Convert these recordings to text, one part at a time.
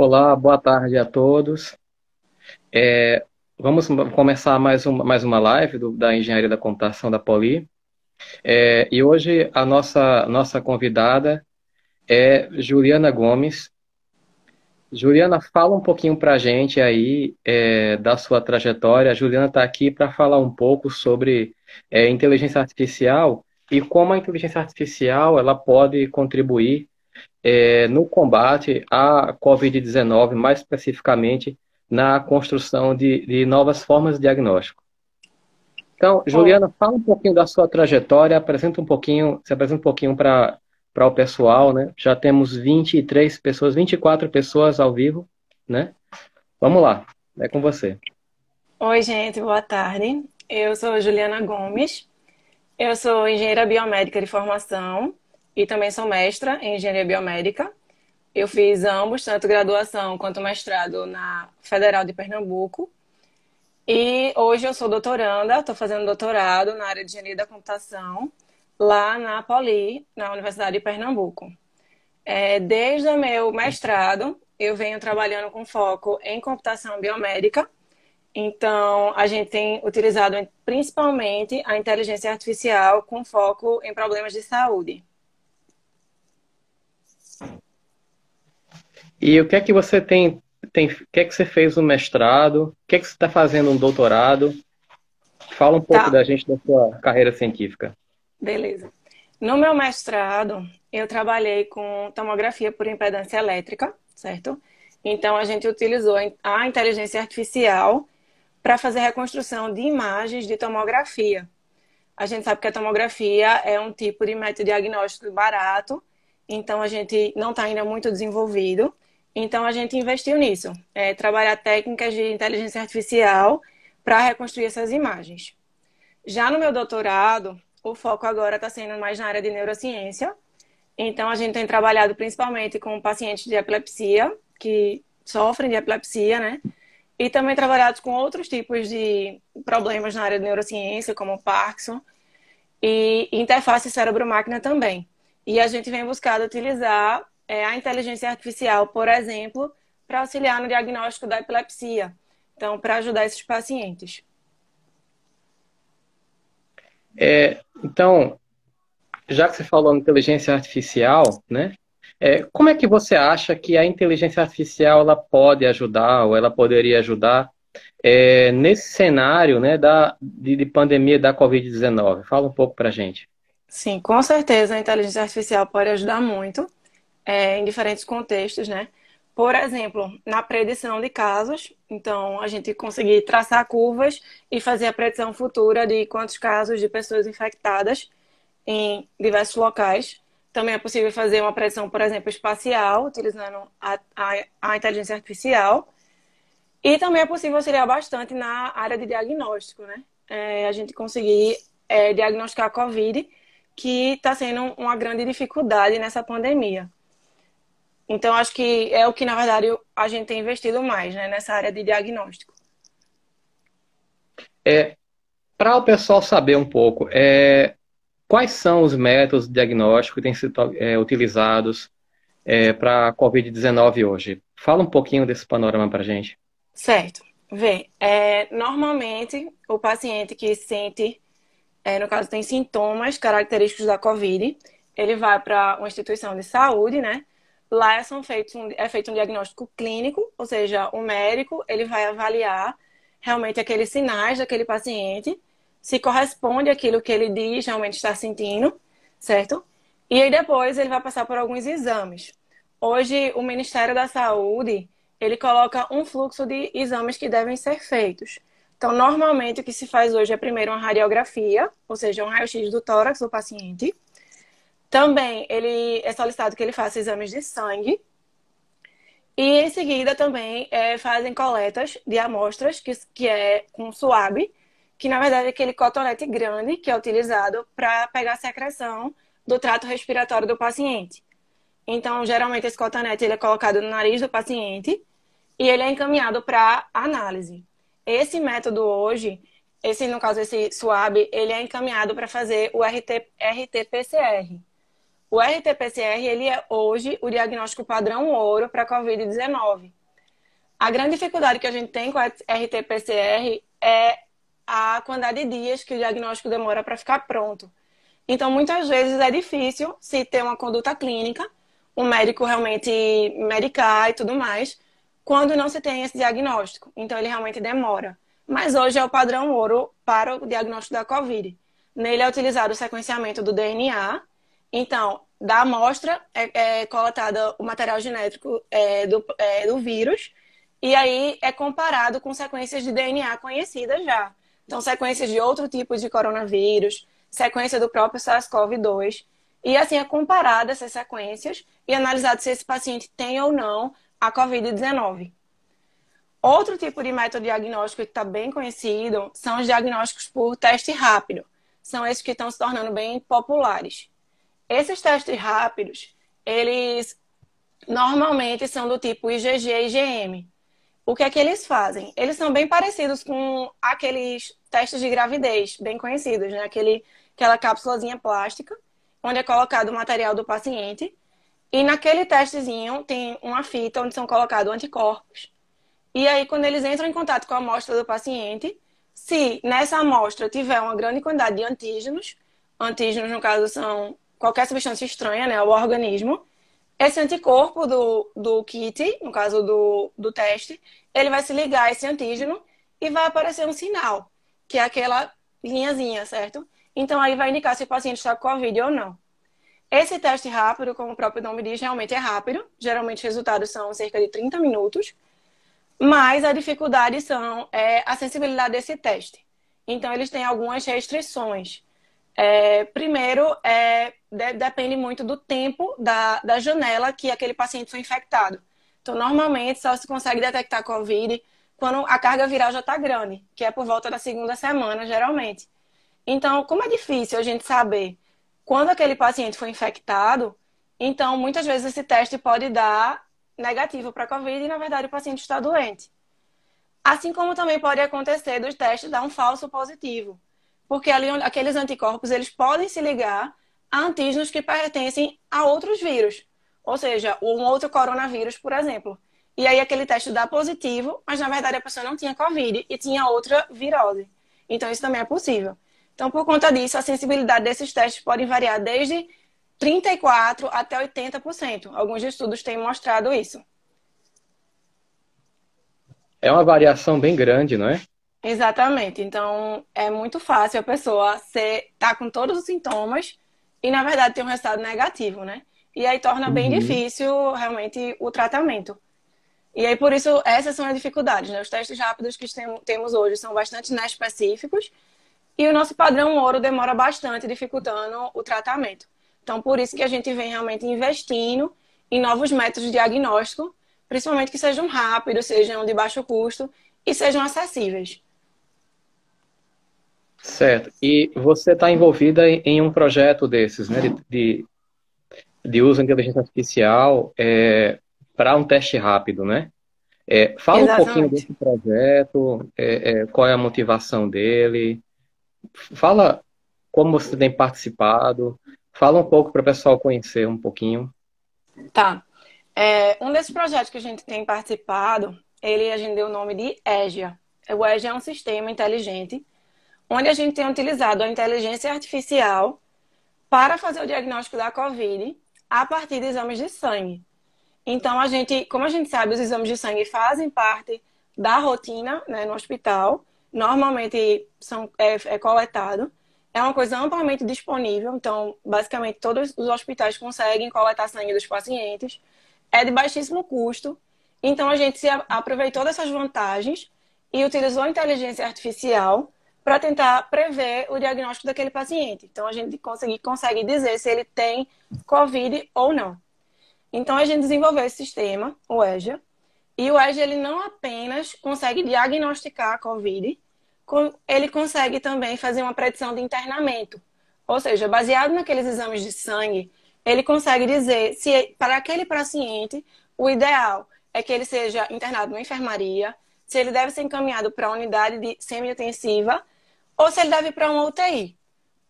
Olá, boa tarde a todos. É, Vamos começar mais uma live da Engenharia da Computação da Poli. E hoje a nossa convidada é Juliana Gomes. Juliana, fala um pouquinho para a gente aí da sua trajetória. A Juliana está aqui para falar um pouco sobre inteligência artificial e como a inteligência artificial ela pode contribuir no combate à Covid-19, mais especificamente na construção de novas formas de diagnóstico. Então, Ó, Juliana, fala um pouquinho da sua trajetória, se apresenta um pouquinho para o pessoal, né? Já temos 23 pessoas, 24 pessoas ao vivo, né? Vamos lá, é com você. oi, gente, boa tarde. Eu sou Juliana Gomes. Eu sou engenheira biomédica de formação e também sou mestra em engenharia biomédica. Eu fiz ambos, tanto graduação quanto mestrado na Federal de Pernambuco. E hoje eu sou doutoranda, estou fazendo doutorado na área de engenharia da computação, lá na Poli, na Universidade de Pernambuco. Desde o meu mestrado, eu venho trabalhando com foco em computação biomédica. Então, a gente tem utilizado principalmente a inteligência artificial com foco em problemas de saúde. E o que é que você o que é que você fez no mestrado? O que é que você está fazendo no doutorado? Fala um pouco Tá, da gente da sua carreira científica. beleza. No meu mestrado, eu trabalhei com tomografia por impedância elétrica, certo? Então, a gente utilizou a inteligência artificial para fazer reconstrução de imagens de tomografia. A gente sabe que a tomografia é um tipo de método diagnóstico barato, então a gente não está ainda muito desenvolvido. Então a gente investiu nisso, trabalhar técnicas de inteligência artificial para reconstruir essas imagens. Já no meu doutorado, o foco agora está sendo mais na área de neurociência. Então a gente tem trabalhado principalmente com pacientes de epilepsia, que sofrem de epilepsia, né? E também trabalhado com outros tipos de problemas na área de neurociência, como Parkinson e interface cérebro-máquina também. E a gente vem buscando utilizar a inteligência artificial, por exemplo, para auxiliar no diagnóstico da epilepsia. Então, para ajudar esses pacientes. Então, já que você falou em inteligência artificial, né? Como é que você acha que a inteligência artificial ela pode ajudar ou ela poderia ajudar nesse cenário, né, de pandemia da Covid-19? Fala um pouco para a gente. Sim, com certeza a inteligência artificial pode ajudar muito em diferentes contextos, né? Por exemplo, na predição de casos, então a gente conseguir traçar curvas e fazer a predição futura de quantos casos de pessoas infectadas em diversos locais. Também é possível fazer uma predição, por exemplo, espacial, utilizando a inteligência artificial. E também é possível auxiliar bastante na área de diagnóstico, né? A gente conseguir diagnosticar a COVID, que está sendo uma grande dificuldade nessa pandemia. Então, acho que é o que, na verdade, a gente tem investido mais, né, nessa área de diagnóstico. Para o pessoal saber um pouco, quais são os métodos de diagnóstico que têm sido utilizados para a Covid-19 hoje? Fala um pouquinho desse panorama para a gente. Certo. Vê, normalmente o paciente que sente, no caso tem sintomas característicos da COVID, ele vai para uma instituição de saúde, né? Lá é feito um diagnóstico clínico, ou seja, o médico ele vai avaliar realmente aqueles sinais daquele paciente, se corresponde àquilo que ele diz realmente estar sentindo, certo? E aí depois ele vai passar por alguns exames. Hoje o Ministério da Saúde ele coloca um fluxo de exames que devem ser feitos. Então, normalmente o que se faz hoje é primeiro uma radiografia, ou seja, um raio-x do tórax do paciente. Também ele é solicitado que ele faça exames de sangue. E em seguida também fazem coletas de amostras, que é com suave, que na verdade é aquele cotonete grande que é utilizado para pegar a secreção do trato respiratório do paciente. Então, geralmente esse cotonete ele é colocado no nariz do paciente e ele é encaminhado para análise. Esse método hoje, no caso esse suave, ele é encaminhado para fazer o RT-PCR. O RT-PCR, ele é hoje o diagnóstico padrão ouro para a Covid-19. A grande dificuldade que a gente tem com a RT-PCR é a quantidade de dias que o diagnóstico demora para ficar pronto. Então, muitas vezes é difícil se ter uma conduta clínica, um médico realmente medicar e tudo mais, quando não se tem esse diagnóstico. Então, ele realmente demora. Mas hoje é o padrão ouro para o diagnóstico da COVID. Nele é utilizado o sequenciamento do DNA. Então, da amostra é coletado o material genético do vírus, e aí é comparado com sequências de DNA conhecidas já. Então, sequências de outro tipo de coronavírus, sequência do próprio SARS-CoV-2. E assim é comparada essas sequências e analisado se esse paciente tem ou não a Covid-19. Outro tipo de método diagnóstico que está bem conhecido são os diagnósticos por teste rápido. São esses que estão se tornando bem populares. Esses testes rápidos, eles normalmente são do tipo IgG e IgM. O que é que eles fazem? Eles são bem parecidos com aqueles testes de gravidez, bem conhecidos, né? Aquela cápsulazinha plástica, onde é colocado o material do paciente. E naquele testezinho tem uma fita onde são colocados anticorpos. E aí, quando eles entram em contato com a amostra do paciente, se nessa amostra tiver uma grande quantidade de antígenos no caso, são qualquer substância estranha, né, ao organismo, esse anticorpo do kit, no caso do teste, ele vai se ligar a esse antígeno e vai aparecer um sinal, que é aquela linhazinha, certo? Então, aí vai indicar se o paciente está com Covid ou não. Esse teste rápido, como o próprio nome diz, realmente é rápido. Geralmente, os resultados são cerca de 30 minutos. Mas a dificuldade a sensibilidade desse teste. Então, eles têm algumas restrições. Primeiro, depende muito do tempo da janela que aquele paciente foi infectado. Então, normalmente, só se consegue detectar COVID quando a carga viral já está grande, que é por volta da segunda semana, geralmente. Então, como é difícil a gente saber quando aquele paciente foi infectado, então, muitas vezes esse teste pode dar negativo para a COVID e, na verdade, o paciente está doente. Assim como também pode acontecer dos testes dar um falso positivo. Porque ali, aqueles anticorpos, eles podem se ligar a antígenos que pertencem a outros vírus. Ou seja, um outro coronavírus, por exemplo. E aí aquele teste dá positivo, mas na verdade a pessoa não tinha Covid e tinha outra virose. Então isso também é possível. Então, por conta disso, a sensibilidade desses testes pode variar desde 34% até 80%. Alguns estudos têm mostrado isso. É uma variação bem grande, não é? Exatamente. Então, é muito fácil a pessoa tá com todos os sintomas e, na verdade, ter um resultado negativo, né? E aí torna bem Uhum. difícil, realmente, o tratamento. E aí, por isso, essas são as dificuldades, né? Os testes rápidos que temos hoje são bastante inespecíficos e o nosso padrão ouro demora bastante, dificultando o tratamento. Então, por isso que a gente vem realmente investindo em novos métodos de diagnóstico, principalmente que sejam rápidos, sejam de baixo custo e sejam acessíveis. Certo. E você está envolvida em um projeto desses, né? De uso de inteligência artificial para um teste rápido, né? Fala um pouquinho Exatamente. desse projeto, qual é a motivação dele, fala como você tem participado, fala um pouco para o pessoal conhecer um pouquinho. Tá. Um desses projetos que a gente tem participado, a gente deu o nome de EGIA. O EGIA é um sistema inteligente onde a gente tem utilizado a inteligência artificial para fazer o diagnóstico da COVID a partir de exames de sangue. Então, como a gente sabe, os exames de sangue fazem parte da rotina, né, no hospital. Normalmente é coletado. É uma coisa amplamente disponível. Então, basicamente, todos os hospitais conseguem coletar sangue dos pacientes. É de baixíssimo custo. Então, a gente se aproveitou dessas vantagens e utilizou a inteligência artificial para tentar prever o diagnóstico daquele paciente. Então, a gente consegue dizer se ele tem COVID ou não. Então, a gente desenvolveu esse sistema, o EGIA, e o EGIA ele não apenas consegue diagnosticar a COVID, ele consegue também fazer uma predição de internamento. Ou seja, baseado naqueles exames de sangue, ele consegue dizer se para aquele paciente o ideal é que ele seja internado numa enfermaria, se ele deve ser encaminhado para uma unidade de semi-intensiva ou se ele deve ir para uma UTI.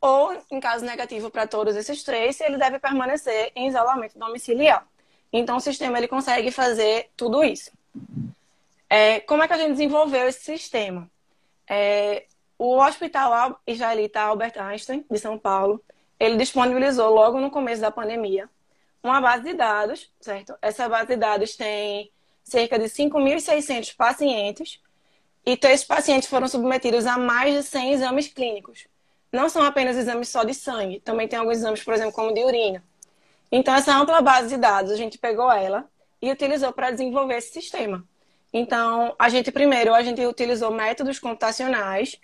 ou, em caso negativo para todos esses três, ele deve permanecer em isolamento domiciliar. Então, o sistema ele consegue fazer tudo isso. Como é que a gente desenvolveu esse sistema? O Hospital Israelita Albert Einstein, de São Paulo, ele disponibilizou logo no começo da pandemia uma base de dados, certo? Essa base de dados tem cerca de 5.600 pacientes e esses pacientes foram submetidos a mais de 100 exames clínicos. Não são apenas exames só de sangue, também tem alguns exames, por exemplo, como de urina. Então, essa ampla base de dados, a gente pegou ela e utilizou para desenvolver esse sistema. Então, a gente utilizou métodos computacionais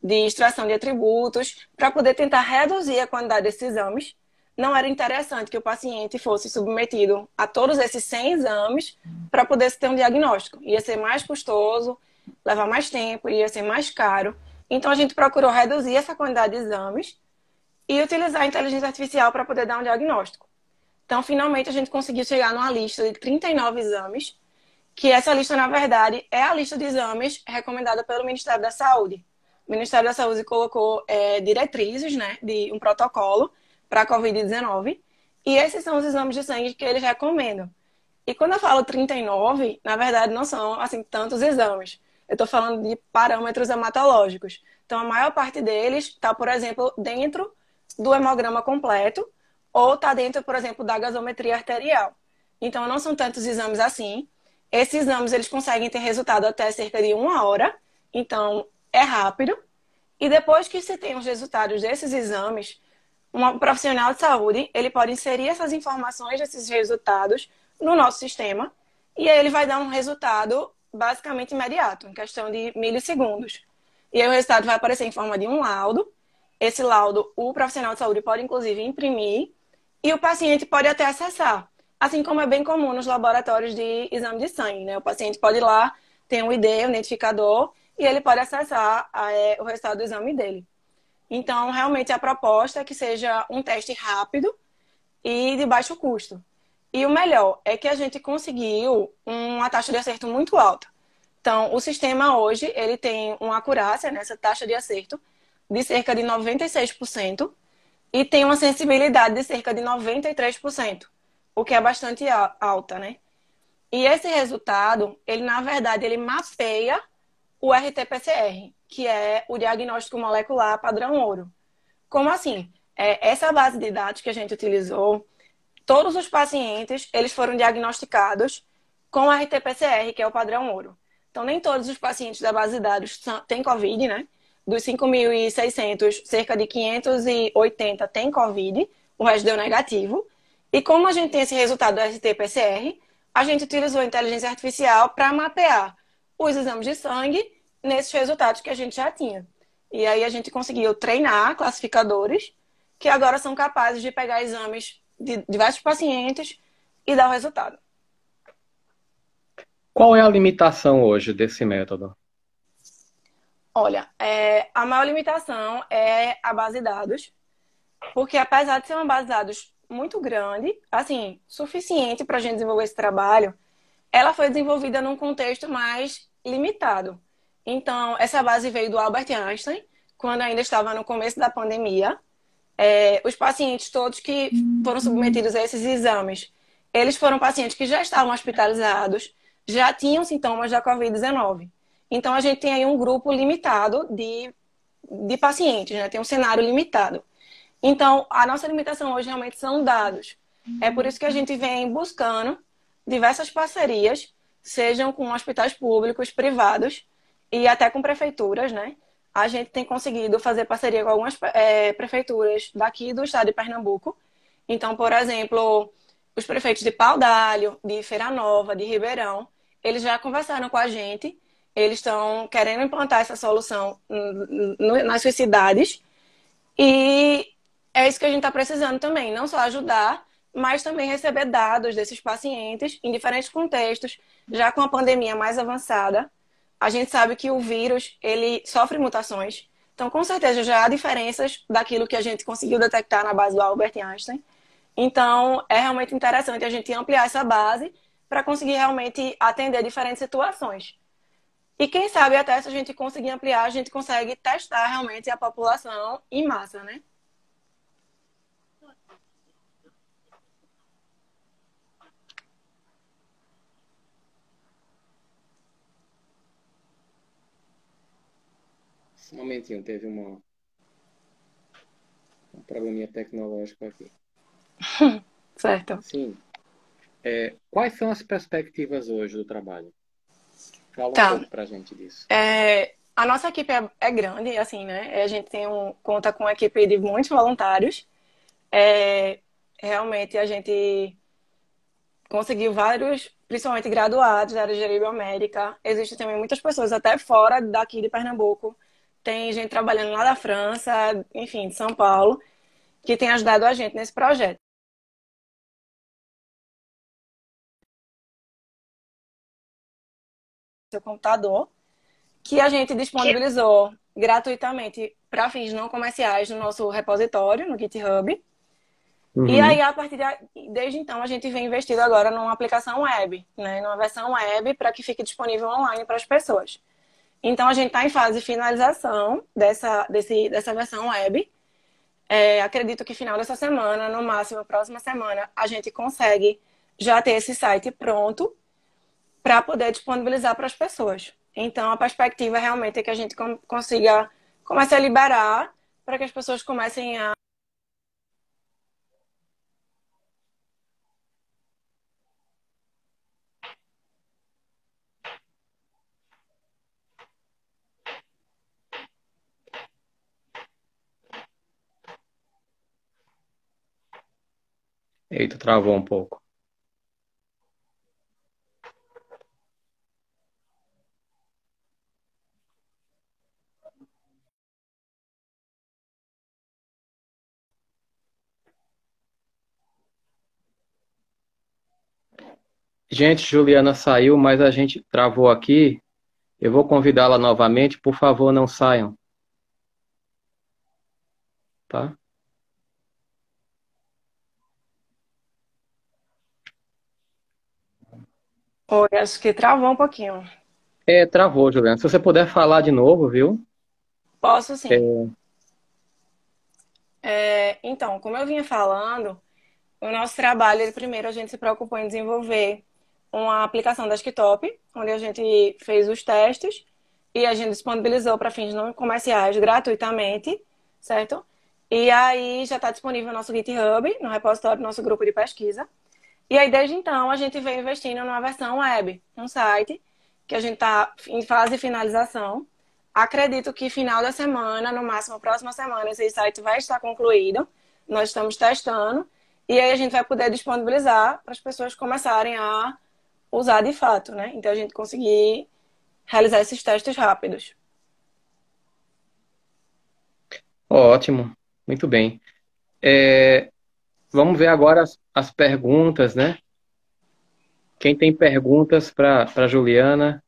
de extração de atributos para poder tentar reduzir a quantidade desses exames. Não era interessante que o paciente fosse submetido a todos esses 100 exames para poder ter um diagnóstico. Ia ser mais custoso, levar mais tempo, ia ser mais caro. Então, a gente procurou reduzir essa quantidade de exames e utilizar a inteligência artificial para poder dar um diagnóstico. Então, finalmente, a gente conseguiu chegar numa lista de 39 exames, que essa lista, na verdade, é a lista de exames recomendada pelo Ministério da Saúde. O Ministério da Saúde colocou diretrizes, né, de um protocolo para a Covid-19, e esses são os exames de sangue que eles recomendam. E quando eu falo 39, na verdade, não são, assim, tantos exames. Eu estou falando de parâmetros hematológicos. Então, a maior parte deles está, por exemplo, dentro do hemograma completo, ou está dentro, por exemplo, da gasometria arterial. Então, não são tantos exames assim. Esses exames, eles conseguem ter resultado até cerca de 1 hora. Então, é rápido. E depois que se tem os resultados desses exames, um profissional de saúde, ele pode inserir essas informações, esses resultados, no nosso sistema. E aí ele vai dar um resultado basicamente imediato, em questão de milissegundos. E aí o resultado vai aparecer em forma de um laudo. Esse laudo, o profissional de saúde pode, inclusive, imprimir e o paciente pode até acessar. Assim como é bem comum nos laboratórios de exame de sangue, né? O paciente pode ir lá, tem um ID, um identificador, e ele pode acessar o resultado do exame dele. Então, realmente, a proposta é que seja um teste rápido e de baixo custo. E o melhor é que a gente conseguiu uma taxa de acerto muito alta. Então, o sistema hoje, ele tem uma acurácia nessa taxa de acerto de cerca de 96% e tem uma sensibilidade de cerca de 93%, o que é bastante alta, né? E esse resultado, ele na verdade, ele mapeia o RT-PCR, que é o diagnóstico molecular padrão ouro. Como assim? Essa base de dados que a gente utilizou, todos os pacientes, eles foram diagnosticados com o RT-PCR, que é o padrão ouro. Então, nem todos os pacientes da base de dados têm COVID, né? Dos 5.600, cerca de 580 têm COVID, o resto deu negativo. E como a gente tem esse resultado do RT-PCR, a gente utilizou a inteligência artificial para mapear os exames de sangue nesses resultados que a gente já tinha. E aí a gente conseguiu treinar classificadores que agora são capazes de pegar exames de diversos pacientes e dar o resultado. Qual é a limitação hoje desse método? Olha, a maior limitação é a base de dados, porque apesar de ser uma base de dados muito grande, assim, suficiente para a gente desenvolver esse trabalho, ela foi desenvolvida num contexto mais limitado. Então, essa base veio do Albert Einstein, quando ainda estava no começo da pandemia. Os pacientes todos que foram submetidos a esses exames, eles foram pacientes que já estavam hospitalizados, já tinham sintomas da Covid-19. Então, a gente tem aí um grupo limitado de pacientes, né? Tem um cenário limitado. Então, a nossa limitação hoje realmente são dados. É por isso que a gente vem buscando diversas parcerias, sejam com hospitais públicos, privados e até com prefeituras, né? A gente tem conseguido fazer parceria com algumas prefeituras daqui do estado de Pernambuco. Então, por exemplo, os prefeitos de Pau d'Alho, de Feira Nova, de Ribeirão, eles já conversaram com a gente. Eles estão querendo implantar essa solução nas suas cidades. E é isso que a gente está precisando também. Não só ajudar, mas também receber dados desses pacientes em diferentes contextos, já com a pandemia mais avançada. A gente sabe que o vírus, ele sofre mutações. Então, com certeza, já há diferenças daquilo que a gente conseguiu detectar na base do Albert Einstein. Então, é realmente interessante a gente ampliar essa base para conseguir realmente atender diferentes situações. E quem sabe até se a gente conseguir ampliar, a gente consegue testar realmente a população em massa, né? Um momentinho, teve um probleminha tecnológico aqui. Certo. Sim. Quais são as perspectivas hoje do trabalho? Fala um Tá. pouco pra gente disso. A nossa equipe é grande, assim, né? A gente conta com uma equipe de muitos voluntários. Realmente a gente conseguiu vários, principalmente graduados da área de engenharia biomédica. Existem também muitas pessoas até fora daqui de Pernambuco. Tem gente trabalhando lá da França, enfim, de São Paulo, que tem ajudado a gente nesse projeto. Seu computador, que a gente disponibilizou gratuitamente para fins não comerciais no nosso repositório, no GitHub. E aí, Uhum. desde então, a gente vem investindo agora numa aplicação web, né? Numa versão web para que fique disponível online para as pessoas. Então, a gente está em fase de finalização dessa versão web. Acredito que final dessa semana, no máximo próxima semana, a gente consegue já ter esse site pronto para poder disponibilizar para as pessoas. Então, a perspectiva realmente é que a gente consiga começar a liberar para que as pessoas comecem a. Eita, travou um pouco. Gente, Juliana saiu, mas a gente travou aqui. Eu vou convidá-la novamente. Por favor, não saiam, tá? Oi, acho que travou um pouquinho. Travou, Juliana. Se você puder falar de novo, viu? Posso sim. É, Então, como eu vinha falando, o nosso trabalho, primeiro, a gente se preocupou em desenvolver uma aplicação desktop, onde a gente fez os testes e a gente disponibilizou para fins não comerciais gratuitamente, certo? E aí já está disponível no nosso GitHub, no repositório do nosso grupo de pesquisa. E aí, desde então, a gente vem investindo numa versão web, um site, que a gente está em fase de finalização. Acredito que final da semana, no máximo próxima semana, esse site vai estar concluído. Nós estamos testando. E aí a gente vai poder disponibilizar para as pessoas começarem a usar de fato, né? Então a gente conseguir realizar esses testes rápidos. ótimo, muito bem. Vamos ver agora as perguntas, né? Quem tem perguntas para Juliana?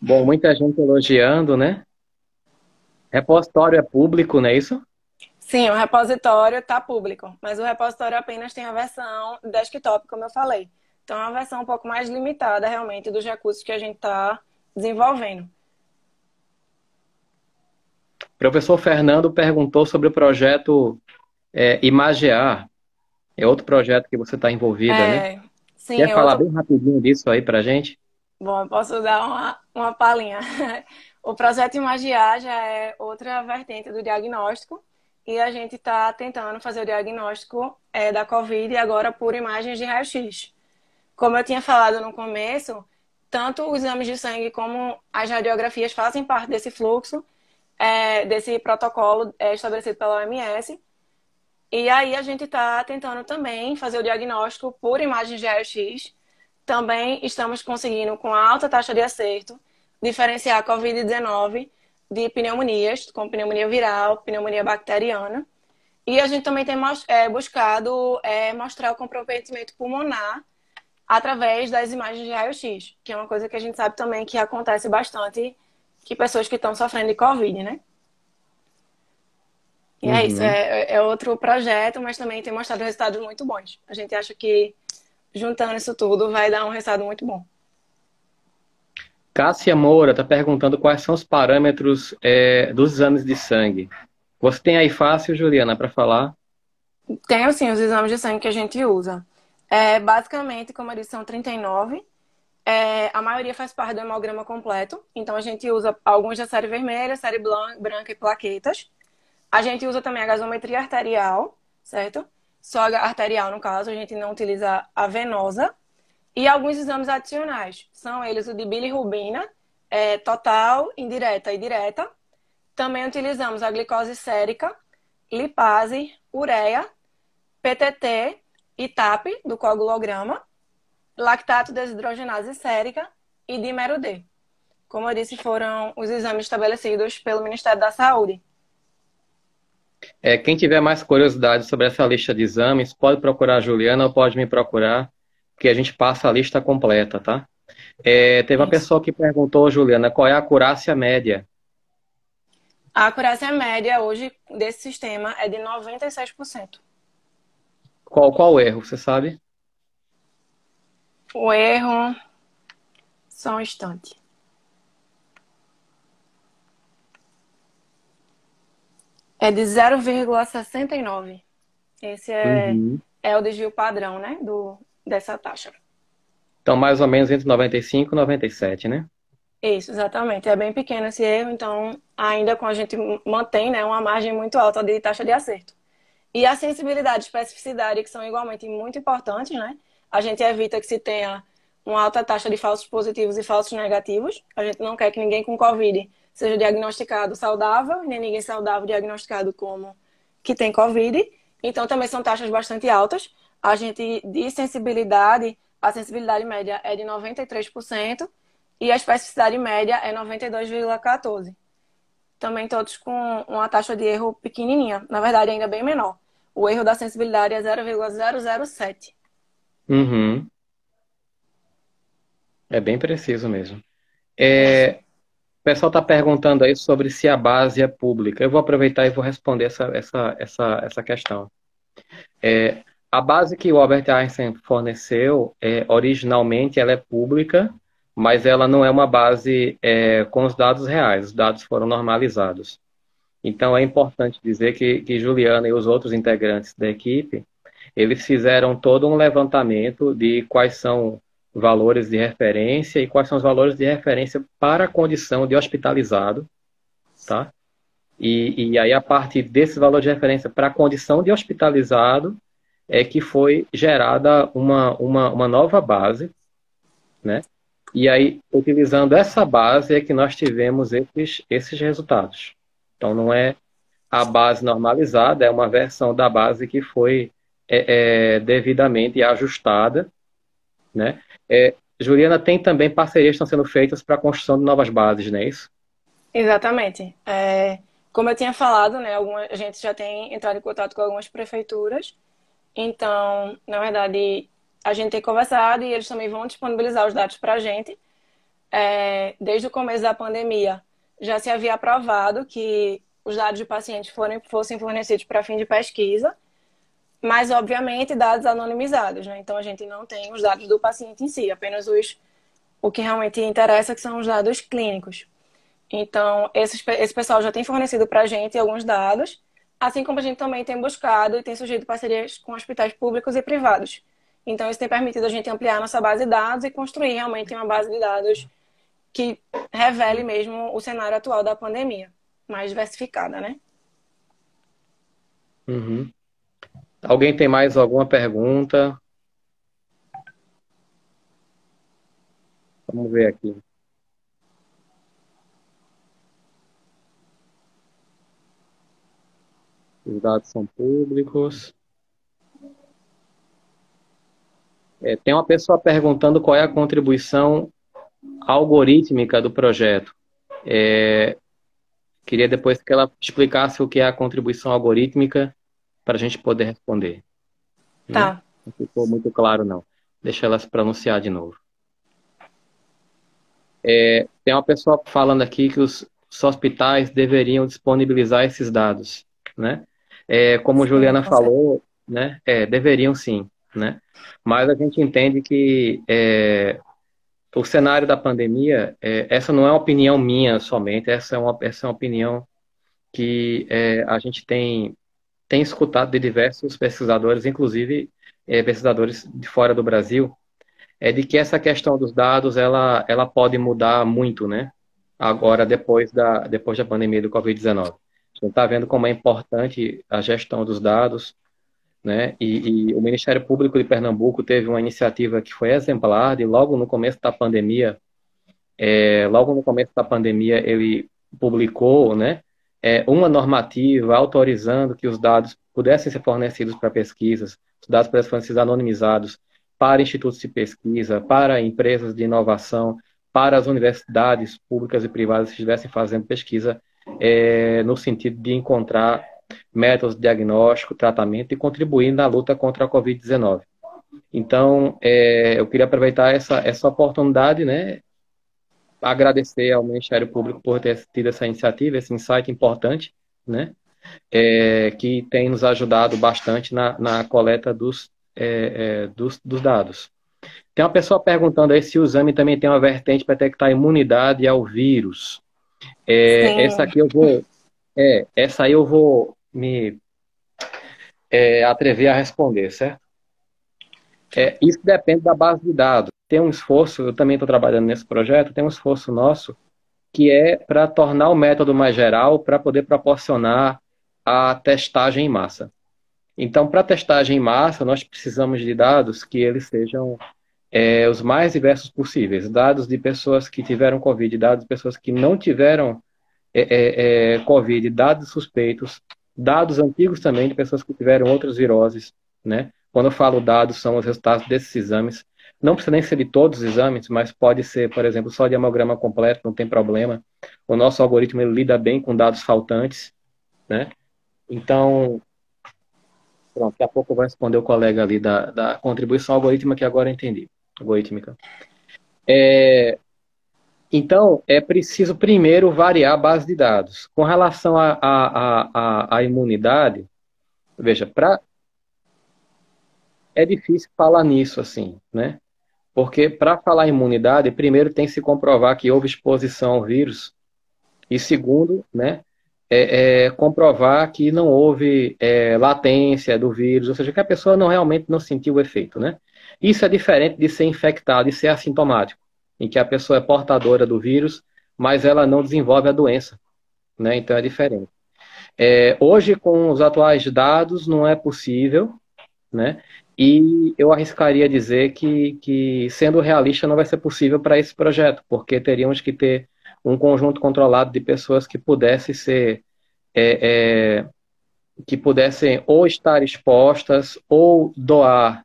Bom, muita gente elogiando, né? Repositório é público, não é isso? Sim, o repositório está público, mas o repositório apenas tem a versão desktop, como eu falei. Então, é uma versão um pouco mais limitada, realmente, dos recursos que a gente está desenvolvendo. O professor Fernando perguntou sobre o projeto Imagear. É outro projeto que você está envolvida, né? Sim, Quer é falar outro. bem rapidinho disso aí para gente? Bom, eu posso dar uma palhinha. O projeto Imagiar já é outra vertente do diagnóstico e a gente está tentando fazer o diagnóstico da Covid agora por imagens de raio-x. Como eu tinha falado no começo, tanto os exames de sangue como as radiografias fazem parte desse fluxo, desse protocolo estabelecido pela OMS. E aí a gente está tentando também fazer o diagnóstico por imagens de raio-x. Também estamos conseguindo, com alta taxa de acerto, diferenciar a Covid-19 de pneumonias, como pneumonia viral, pneumonia bacteriana. E a gente também tem buscado mostrar o comprometimento pulmonar através das imagens de raio-x, que é uma coisa que a gente sabe também que acontece bastante que pessoas que estão sofrendo de Covid, né? E é isso, Uhum. é outro projeto, mas também tem mostrado resultados muito bons. A gente acha que juntando isso tudo vai dar um resultado muito bom. Cássia Moura está perguntando quais são os parâmetros dos exames de sangue. Você tem aí fácil, Juliana, para falar? Tem, assim, os exames de sangue que a gente usa. Basicamente, como eu disse, são 39. A maioria faz parte do hemograma completo, então a gente usa alguns da série vermelha, série branca e plaquetas. A gente usa também a gasometria arterial, certo? Só a arterial, no caso, a gente não utiliza a venosa. E alguns exames adicionais. São eles o de bilirrubina, total, indireta e direta. Também utilizamos a glicose sérica, lipase, ureia, PTT e TAP, do coagulograma, lactato desidrogenase sérica e dímero D. Como eu disse, foram os exames estabelecidos pelo Ministério da Saúde. Quem tiver mais curiosidade sobre essa lista de exames, pode procurar a Juliana ou pode me procurar, que a gente passa a lista completa, tá? Teve uma Isso. pessoa que perguntou, Juliana, qual é a acurácia média? A acurácia média hoje desse sistema é de 96%. Qual o erro, você sabe? O erro, só um instante. É de 0,69. Esse Uhum. é o desvio padrão, né, dessa taxa. Então, mais ou menos entre 95 e 97, né? Isso, exatamente. É bem pequeno esse erro, então ainda com a gente mantém, né, uma margem muito alta de taxa de acerto. E a sensibilidade e especificidade, que são igualmente muito importantes, né? A gente evita que se tenha uma alta taxa de falsos positivos e falsos negativos. A gente não quer que ninguém com Covid seja diagnosticado saudável, nem ninguém saudável diagnosticado como que tem Covid. Então, também são taxas bastante altas. A gente, de sensibilidade, a sensibilidade média é de 93% e a especificidade média é 92,14%. Também todos com uma taxa de erro pequenininha, na verdade ainda bem menor. O erro da sensibilidade é 0,007. Uhum. É bem preciso mesmo. É. O pessoal está perguntando aí sobre se a base é pública. Eu vou aproveitar e vou responder essa questão. A base que o Albert Einstein forneceu, originalmente ela é pública, mas ela não é uma base com os dados reais. Os dados foram normalizados. Então é importante dizer que Juliana e os outros integrantes da equipe, eles fizeram todo um levantamento de quais são valores de referência e quais são os valores de referência para a condição de hospitalizado, tá? E aí, a partir desse valor de referência para a condição de hospitalizado, é que foi gerada uma nova base, né? E aí, utilizando essa base, é que nós tivemos esses resultados. Então, não é a base normalizada, é uma versão da base que foi devidamente ajustada, né? Juliana, tem também parcerias que estão sendo feitas para a construção de novas bases, não é isso? Exatamente. Como eu tinha falado, né, a gente já tem entrado em contato com algumas prefeituras. Então, na verdade, a gente tem conversado e eles também vão disponibilizar os dados para a gente. Desde o começo da pandemia, já se havia aprovado que os dados de pacientes fossem fornecidos para fim de pesquisa, mas, obviamente, dados anonimizados, né? Então, a gente não tem os dados do paciente em si, apenas o que realmente interessa, que são os dados clínicos. Então, esse pessoal já tem fornecido para a gente alguns dados, assim como a gente também tem buscado e tem surgido parcerias com hospitais públicos e privados. Então, isso tem permitido a gente ampliar nossa base de dados e construir realmente uma base de dados que revele mesmo o cenário atual da pandemia, mais diversificada, né? Uhum. Alguém tem mais alguma pergunta? Vamos ver aqui. Os dados são públicos. Tem uma pessoa perguntando qual é a contribuição algorítmica do projeto. Queria depois que ela explicasse o que é a contribuição algorítmica para a gente poder responder, né? Tá. Não ficou muito claro, não. Deixa ela se pronunciar de novo. Tem uma pessoa falando aqui que os hospitais deveriam disponibilizar esses dados, né? Como Sim, Juliana com certeza. falou, né? Deveriam sim, né? Mas a gente entende que o cenário da pandemia, essa não é uma opinião minha somente, essa é uma opinião que a gente tem escutado de diversos pesquisadores, inclusive pesquisadores de fora do Brasil, é de que essa questão dos dados, ela pode mudar muito, né? Agora, depois da pandemia do Covid-19. A gente está vendo como é importante a gestão dos dados, né? E o Ministério Público de Pernambuco teve uma iniciativa que foi exemplar, e logo no começo da pandemia, ele publicou, né, uma normativa autorizando que os dados pudessem ser fornecidos para pesquisas, os dados pudessem ser fornecidos anonimizados para institutos de pesquisa, para empresas de inovação, para as universidades públicas e privadas que estivessem fazendo pesquisa no sentido de encontrar métodos de diagnóstico, tratamento e contribuir na luta contra a Covid-19. Então, eu queria aproveitar essa oportunidade, né, agradecer ao Ministério Público por ter tido essa iniciativa, esse insight importante, né, que tem nos ajudado bastante na coleta dos dados. Tem uma pessoa perguntando aí se o exame também tem uma vertente para detectar imunidade ao vírus. Essa Sim. aqui eu vou, essa aí eu vou me atrever a responder, certo? Isso depende da base de dados. Tem um esforço, eu também estou trabalhando nesse projeto, tem um esforço nosso que é para tornar o método mais geral, para poder proporcionar a testagem em massa. Então, para testagem em massa, nós precisamos de dados que eles sejam os mais diversos possíveis. Dados de pessoas que tiveram Covid, dados de pessoas que não tiveram Covid, dados suspeitos, dados antigos também de pessoas que tiveram outras viroses, né? Quando eu falo dados, são os resultados desses exames. Não precisa nem ser de todos os exames, mas pode ser, por exemplo, só de hemograma completo, não tem problema. O nosso algoritmo ele lida bem com dados faltantes, né? Então, pronto, daqui a pouco eu vou responder o colega ali da contribuição algorítmica que agora eu entendi. Algorítmica. Então, é preciso primeiro variar a base de dados. Com relação à imunidade, veja, é difícil falar nisso assim, né? Porque para falar em imunidade, primeiro tem que se comprovar que houve exposição ao vírus, e segundo, né, comprovar que não houve latência do vírus, ou seja, que a pessoa realmente não sentiu o efeito, né? Isso é diferente de ser infectado e ser assintomático, em que a pessoa é portadora do vírus, mas ela não desenvolve a doença, né? Então é diferente. Hoje, com os atuais dados, não é possível, né? E eu arriscaria dizer que, sendo realista, não vai ser possível para esse projeto, porque teríamos que ter um conjunto controlado de pessoas que pudessem ser, é, é, que pudessem ou estar expostas ou doar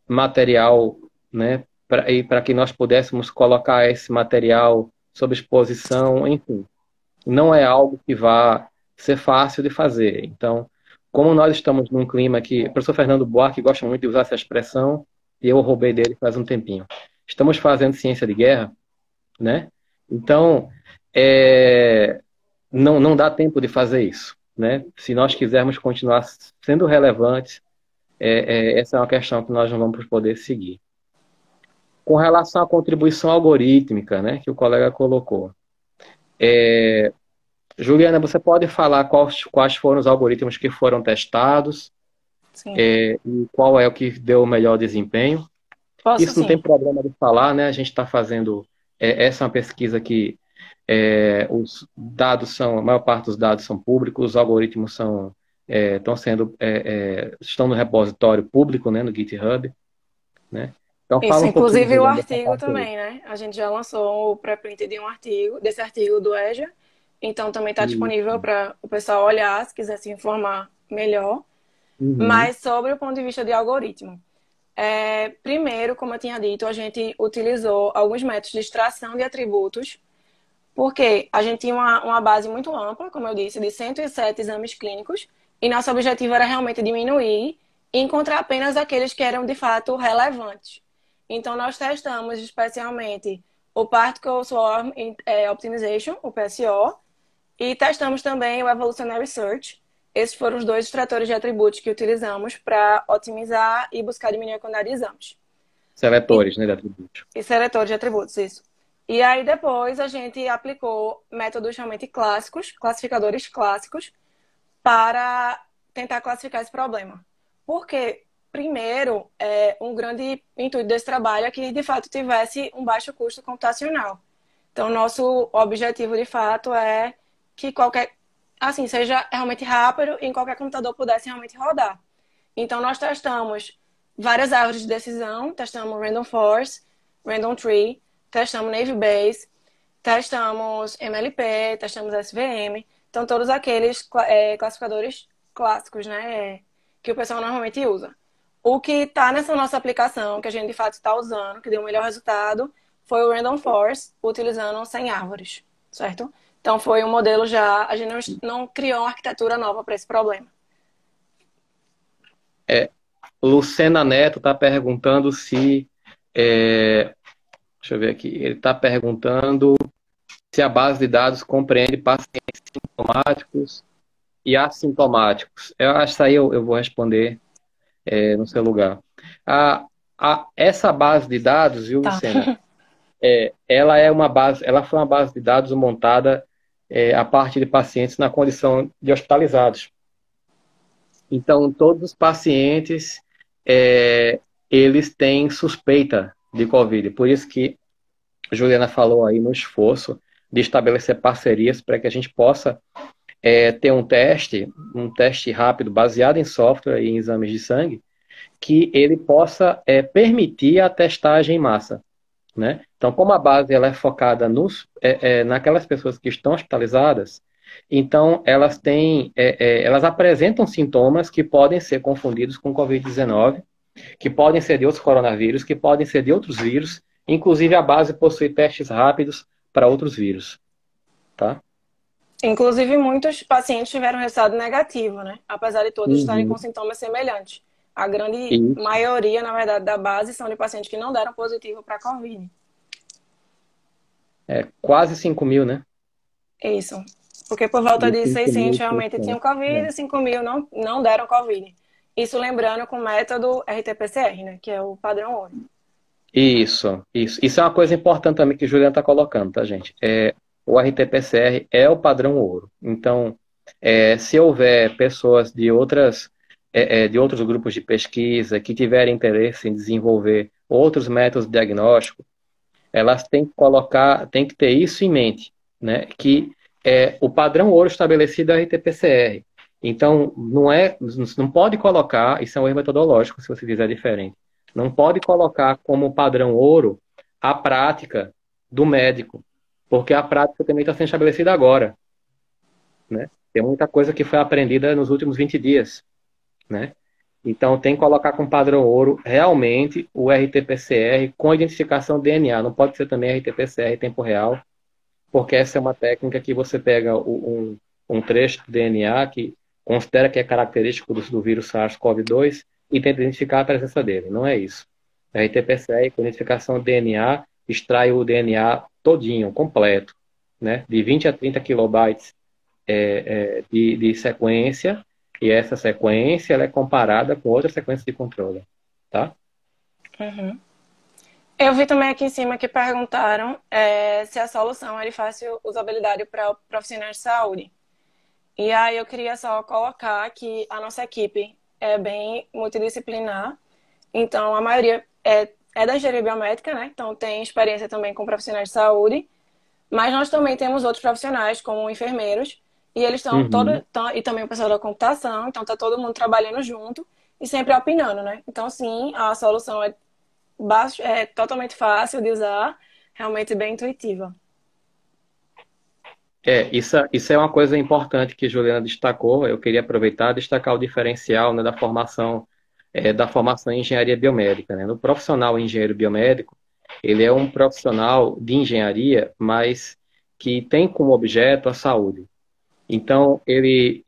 material, né, para que nós pudéssemos colocar esse material sob exposição, enfim. Não é algo que vá ser fácil de fazer. Então, como nós estamos num clima que o professor Fernando Buarque gosta muito de usar essa expressão, e eu roubei dele faz um tempinho. Estamos fazendo ciência de guerra, né? Então, não dá tempo de fazer isso, né? Se nós quisermos continuar sendo relevantes, essa é uma questão que nós não vamos poder seguir. Com relação à contribuição algorítmica, né, que o colega colocou, Juliana, você pode falar quais foram os algoritmos que foram testados, Sim. e qual é o que deu o melhor desempenho? Posso Isso não tem sim. problema de falar, né? A gente está fazendo. Essa é uma pesquisa que os dados são, a maior parte dos dados são públicos, os algoritmos estão no repositório público, né, no GitHub, né? Então Isso, fala um pouquinho, inclusive o Juliana, dessa artigo parte aí. também, né? A gente já lançou o pré-print de um artigo, desse artigo do EJA. Então também está disponível Isso. para o pessoal olhar, se quiser se informar melhor. Uhum. Mas sobre o ponto de vista de algoritmo. Primeiro, como eu tinha dito, a gente utilizou alguns métodos de extração de atributos, porque a gente tinha uma base muito ampla, como eu disse, de 107 exames clínicos, e nosso objetivo era realmente diminuir e encontrar apenas aqueles que eram de fato relevantes. Então, nós testamos especialmente o Particle Swarm Optimization, o PSO, e testamos também o Evolutionary Search. Esses foram os dois extratores de atributos que utilizamos para otimizar e buscar diminuir a quantidade de exames. Seletores, né, de atributos. E seletores de atributos, isso. E aí depois a gente aplicou métodos realmente clássicos, classificadores clássicos, para tentar classificar esse problema. Por quê? primeiro, um grande intuito desse trabalho é que, de fato, tivesse um baixo custo computacional. Então, nosso objetivo, de fato, é que qualquer, assim, seja realmente rápido e em qualquer computador pudesse realmente rodar. Então, nós testamos várias árvores de decisão, testamos Random Forest, Random Tree, testamos Naive Bayes, testamos MLP, testamos SVM. Então, todos aqueles classificadores clássicos, né, que o pessoal normalmente usa. O que está nessa nossa aplicação, que a gente de fato está usando, que deu o melhor resultado, foi o Random Forest, utilizando 100 árvores, certo? Então, foi um modelo já, a gente não criou uma arquitetura nova para esse problema. É, Lucena Neto está perguntando se. Deixa eu ver aqui. Ele está perguntando se a base de dados compreende pacientes sintomáticos e assintomáticos. Eu acho que aí eu vou responder no seu lugar. Essa base de dados, viu, Tá. Lucena? Ela foi uma base de dados montada a partir de pacientes na condição de hospitalizados. Então, todos os pacientes, eles têm suspeita de Covid. Por isso que a Juliana falou aí no esforço de estabelecer parcerias para que a gente possa ter um teste rápido, baseado em software e em exames de sangue, que ele possa permitir a testagem em massa. Né? Então, como a base ela é focada naquelas pessoas que estão hospitalizadas, então elas apresentam sintomas que podem ser confundidos com Covid-19, que podem ser de outros coronavírus, que podem ser de outros vírus, inclusive a base possui testes rápidos para outros vírus. Tá? Inclusive, muitos pacientes tiveram resultado negativo, né? Apesar de todos estarem com sintomas semelhantes. A grande maioria, na verdade, da base são de pacientes que não deram positivo para a Covid. Quase 5 mil, né? Isso. Porque por volta de 600 mil, realmente tinham Covid e 5 mil não deram Covid. Isso lembrando com o método RT-PCR, né? Que é o padrão ouro. Isso. Isso é uma coisa importante também que o Juliano está colocando, tá, gente? O RT-PCR é o padrão ouro. Então, se houver pessoas de outros grupos de pesquisa que tiverem interesse em desenvolver outros métodos diagnósticos, elas têm que ter isso em mente, né? Que o padrão ouro estabelecido é o RT-PCR. Então, não pode colocar, isso é um erro metodológico se você fizer diferente, não pode colocar como padrão ouro a prática do médico, porque a prática também está sendo estabelecida agora, né? Tem muita coisa que foi aprendida nos últimos 20 dias, né? Então, tem que colocar como padrão ouro realmente o RT-PCR com identificação DNA. Não pode ser também RT-PCR em tempo real, porque essa é uma técnica que você pega um trecho do DNA que considera que é característico do vírus SARS-CoV-2 e tenta identificar a presença dele. Não é isso. RT-PCR com identificação do DNA extrai o DNA todinho, completo, né? De 20 a 30 kilobytes de sequência, e essa sequência ela é comparada com outra sequência de controle, tá? Uhum. Eu vi também aqui em cima que perguntaram se a solução é de fácil usabilidade para profissionais de saúde. E aí eu queria só colocar que a nossa equipe é bem multidisciplinar, então a maioria é da engenharia biomédica, né? Então tem experiência também com profissionais de saúde, mas nós também temos outros profissionais, como enfermeiros, e eles estão e também o pessoal da computação, então tá todo mundo trabalhando junto e sempre opinando, né? Então sim, a solução é totalmente fácil de usar, realmente bem intuitiva. Isso é uma coisa importante que a Juliana destacou. Eu queria aproveitar e destacar o diferencial, né, da formação em engenharia biomédica, né? No profissional engenheiro biomédico, ele é um profissional de engenharia, mas que tem como objeto a saúde. Então, ele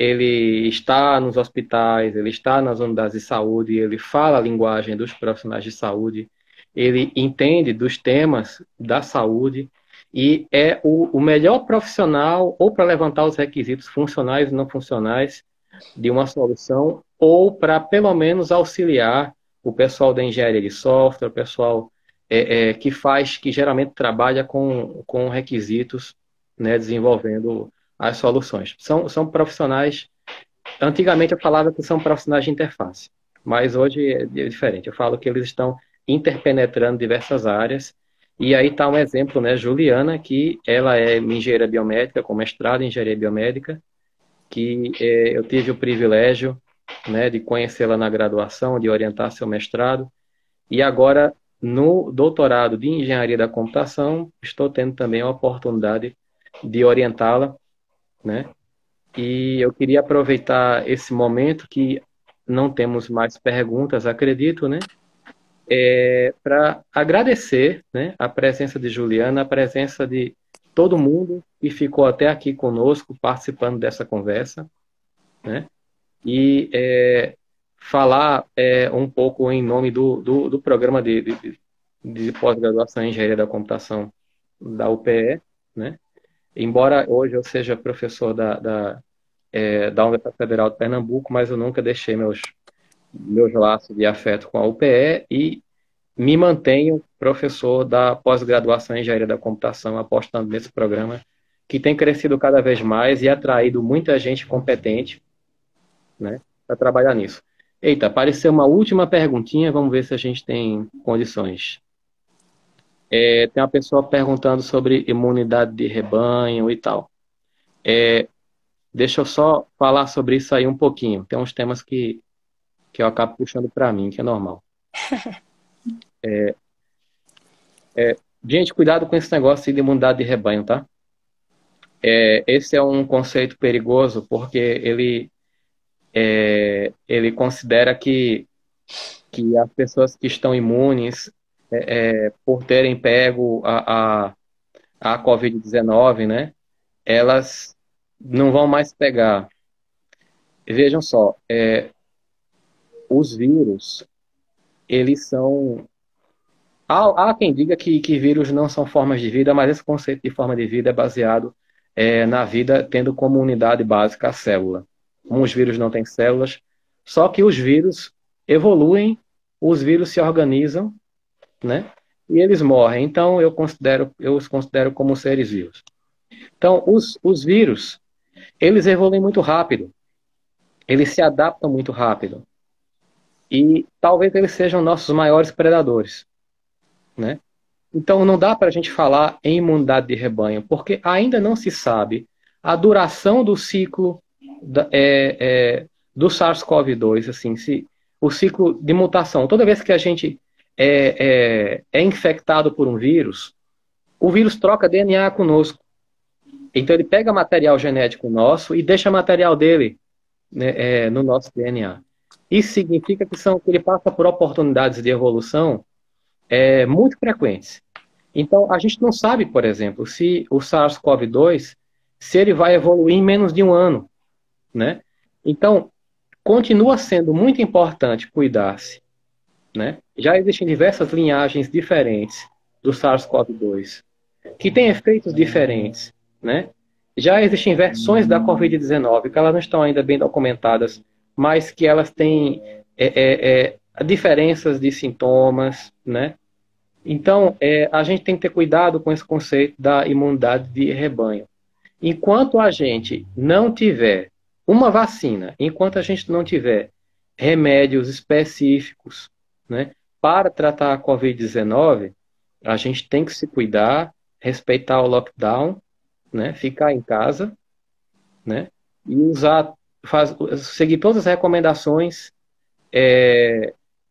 está nos hospitais, ele está nas unidades de saúde, ele fala a linguagem dos profissionais de saúde, ele entende dos temas da saúde e é o melhor profissional ou para levantar os requisitos funcionais e não funcionais de uma solução ou para, pelo menos, auxiliar o pessoal da engenharia de software, o pessoal que geralmente trabalha com requisitos, né, desenvolvendo as soluções. São profissionais, antigamente eu falava que são profissionais de interface. mas hoje é diferente. Eu falo que eles estão interpenetrando diversas áreas. E aí está um exemplo, né? Juliana, que ela é engenheira biomédica, com mestrado em engenharia biomédica, que eu tive o privilégio, né, de conhecê-la na graduação, de orientar seu mestrado. E agora, no doutorado de engenharia da computação, estou tendo também a oportunidade de orientá-la, né? E eu queria aproveitar esse momento que não temos mais perguntas, acredito, né? Para agradecer, né, a presença de Juliana, a presença de todo mundo que ficou até aqui conosco, participando dessa conversa, né? E falar um pouco em nome do programa de pós-graduação em Engenharia da Computação da UPE, né? Embora hoje eu seja professor da Universidade Federal de Pernambuco, mas eu nunca deixei meus laços de afeto com a UPE e me mantenho professor da pós-graduação em Engenharia da Computação, apostando nesse programa, que tem crescido cada vez mais e atraído muita gente competente, né, para trabalhar nisso. Eita, apareceu uma última perguntinha, vamos ver se a gente tem condições. Tem uma pessoa perguntando sobre imunidade de rebanho e tal. Deixa eu só falar sobre isso aí um pouquinho. Tem uns temas que eu acabo puxando para mim, que é normal. Gente, cuidado com esse negócio de imunidade de rebanho, tá? Esse é um conceito perigoso porque ele considera que as pessoas que estão imunes por terem pego a Covid-19, né? Elas não vão mais pegar. Vejam só, os vírus, eles são. Há quem diga que vírus não são formas de vida, mas esse conceito de forma de vida é baseado na vida tendo como unidade básica a célula. Como os vírus não têm células, só que os vírus evoluem, os vírus se organizam, né? E eles morrem. Então eu os considero como seres vivos. Então os vírus, eles evoluem muito rápido, eles se adaptam muito rápido e talvez eles sejam nossos maiores predadores, né? Então não dá para a gente falar em imunidade de rebanho, porque ainda não se sabe a duração do ciclo do SARS-CoV-2, assim, se o ciclo de mutação. Toda vez que a gente é infectado por um vírus, o vírus troca DNA conosco. Então ele pega material genético nosso e deixa material dele, né, no nosso DNA. Isso significa que ele passa por oportunidades de evolução muito frequentes. Então, a gente não sabe, por exemplo, se o SARS-CoV-2, se ele vai evoluir em menos de um ano, né? Então, continua sendo muito importante cuidar-se, né? Já existem diversas linhagens diferentes do SARS-CoV-2, que têm efeitos diferentes, né? Já existem versões da Covid-19, que elas não estão ainda bem documentadas, mas que elas têm diferenças de sintomas, né? Então, a gente tem que ter cuidado com esse conceito da imunidade de rebanho. Enquanto a gente não tiver uma vacina, enquanto a gente não tiver remédios específicos, né, para tratar a Covid-19, a gente tem que se cuidar, respeitar o lockdown, né, ficar em casa, né, e seguir todas as recomendações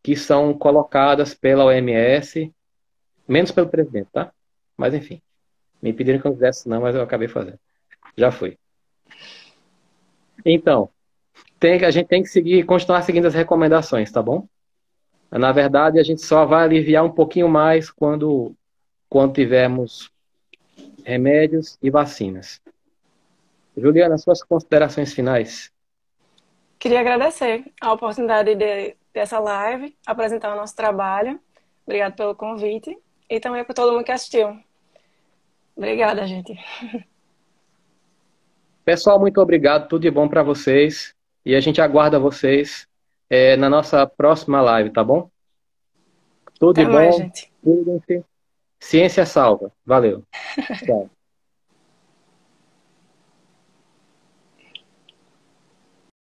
que são colocadas pela OMS, menos pelo presidente, tá? Mas enfim, me pediram que eu não fizesse não, mas eu acabei fazendo. Já foi. Então, a gente tem que continuar seguindo as recomendações, tá bom? Na verdade, a gente só vai aliviar um pouquinho mais quando tivermos remédios e vacinas. Juliana, suas considerações finais. Queria agradecer a oportunidade dessa live, apresentar o nosso trabalho. Obrigado pelo convite e também por todo mundo que assistiu. Obrigada, gente. Pessoal, muito obrigado. Tudo de bom para vocês. E a gente aguarda vocês na nossa próxima live, tá bom? Tudo de Até mais, bom. gente. Cuidem-se. Ciência salva. Valeu. Tchau.